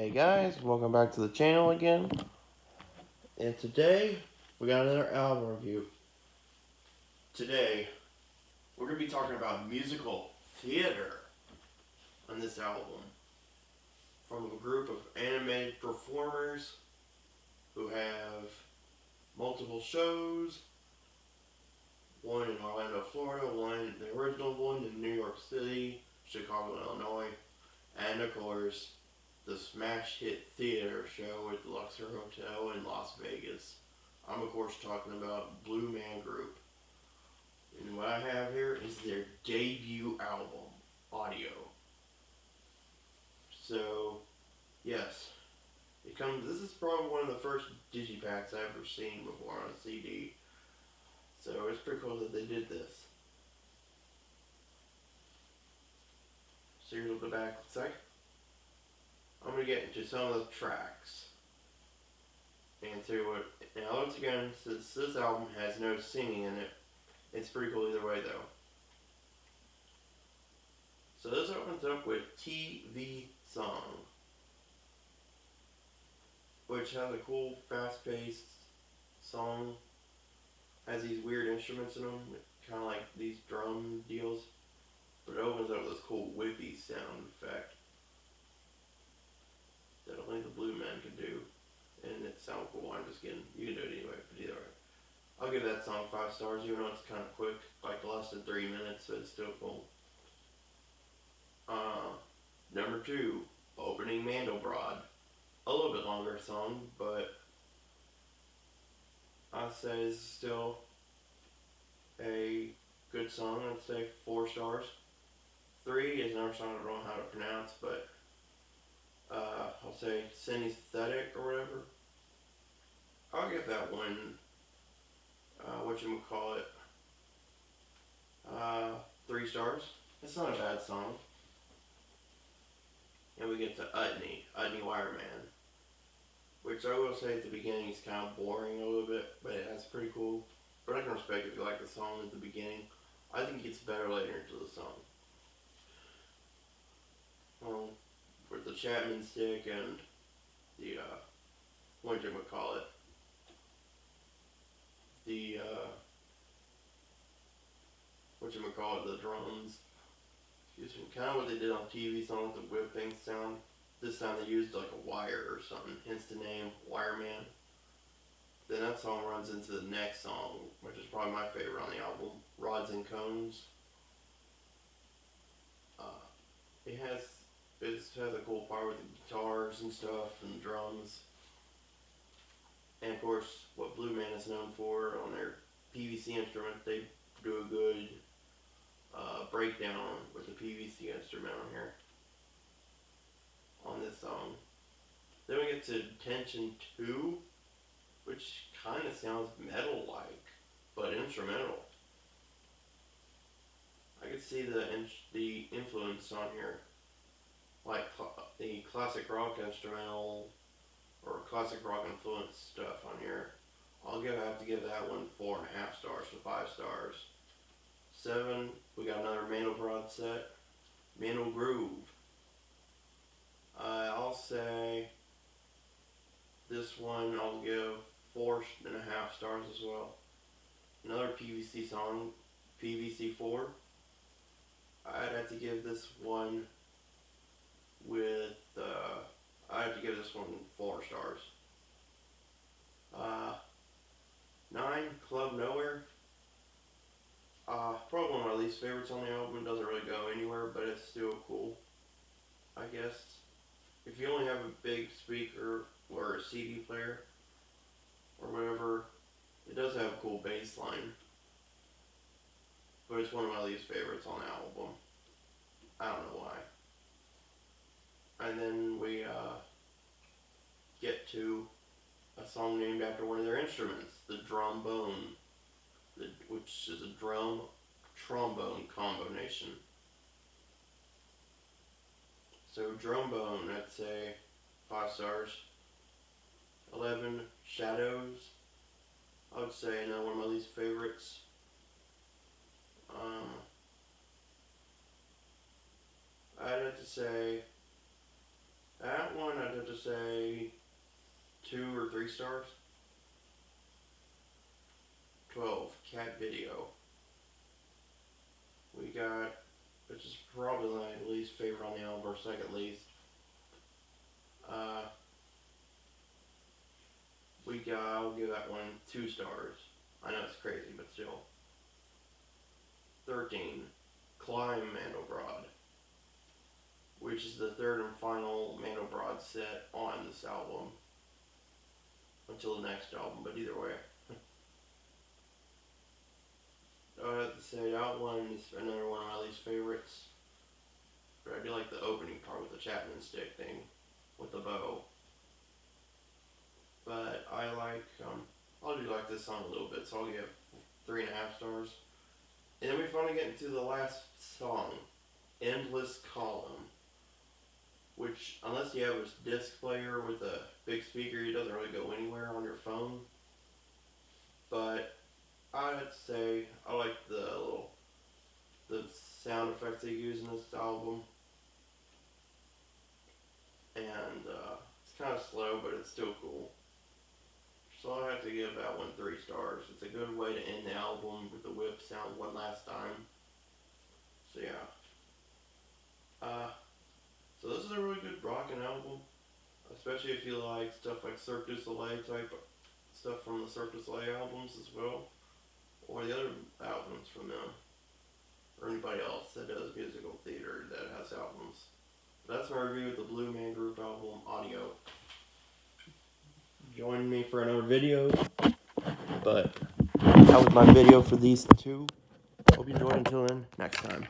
Hey guys, welcome back to the channel again. And today, we got another album review. Today, we're going to be talking about musical theater on this album. From a group of animated performers who have multiple shows. One in Orlando, Florida, one, the original one in New York City, Chicago, Illinois, and of course, the smash hit theater show at the Luxor Hotel in Las Vegas. I'm of course talking about Blue Man Group. And what I have here is their debut album, audio. So, yes, this is probably one of the first digipacks I've ever seen before on a CD. So it's pretty cool that they did this. So here's what the back looks like. I'm going to get into some of the tracks. And tell you what, now once again, since this album has no singing in it, it's pretty cool either way though. So this opens up with TV Song, which has a cool fast-paced song. Has these weird instruments in them, kind of like these drum deals. But it opens up with this cool whippy sound effect that only the Blue Men can do. And it sounds cool. I'm just kidding. You can do it anyway, but either way. I'll give that song 5 stars, even though it's kind of quick, like less than 3 minutes, so it's still cool. Number 2, Opening Mandelbrot. A little bit longer song, but I'd say it's still a good song. I'd say 4 stars. 3 is another song I don't know how to pronounce, but I'll say Synesthetic or whatever. I'll give that one, 3 stars. It's not a bad song. And we get to Utney Wireman, which I will say at the beginning is kind of boring a little bit, but it's pretty cool. But I can respect if you like the song at the beginning. I think it gets better later into the song. With the Chapman stick and the, the drums. Excuse me, kind of what they did on TV songs, the whipping sound. This time they used like a wire or something, hence the name Wireman. Then that song runs into the next song, which is probably my favorite on the album, Rods and Cones. It has a cool part with the guitars and stuff and drums. And of course, what Blue Man is known for on their PVC instrument, they do a good breakdown with the PVC instrument on here, on this song. Then we get to Tension 2, which kind of sounds metal-like, but instrumental. I could see the influence on here, like the classic rock instrumental or classic rock influence stuff on here. I have to give that one 4.5 stars to 5 stars. 7, we got another Mandelbrot set, Mandel Groove. I'll say this one I'll give 4.5 stars as well. Another PVC song, PVC 4. I'd have to give this one 4 stars. 9, Club Nowhere. Probably one of my least favorites on the album. It doesn't really go anywhere, but it's still cool, I guess. If you only have a big speaker or a CD player or whatever, it does have a cool bass line. But it's one of my least favorites on the album. I don't know why. And then we get to a song named after one of their instruments, the trombone, which is a drum-trombone combination. So trombone, I'd say 5 stars. 11, Shadows. I would say another one of my least favorites. I'd have to say that one I'd have to 3 stars. 12, Cat Video. We got, which is probably my least favorite on the album, or second least. I'll give that one 2 stars. I know it's crazy, but still. 13, Climb Mandelbrot, which is the third and final Mandelbrot set on this album. Until the next album, but either way. I have to say, that one is another one of my least favorites. But I do like the opening part with the Chapman stick thing, with the bow. But I do like this song a little bit, so I'll give 3.5 stars. And then we finally get into the last song, Endless Column, which, unless you have a disc player with a big speaker, it doesn't really go anywhere on your phone. But I'd say I like the sound effects they use in this album. And it's kind of slow, but it's still cool. So I have to give that one 3 stars. It's a good way to end the album with the whip sound one last time. So yeah. So this is a really good rockin' album, especially if you like stuff like Cirque du Soleil type stuff from the Cirque du Soleil albums as well, or the other albums from them, or anybody else that does musical theater that has albums. That's my review of the Blue Man Group album, Audio. Join me for another video, but that was my video for these 2. Hope you enjoyed. Until then, next time.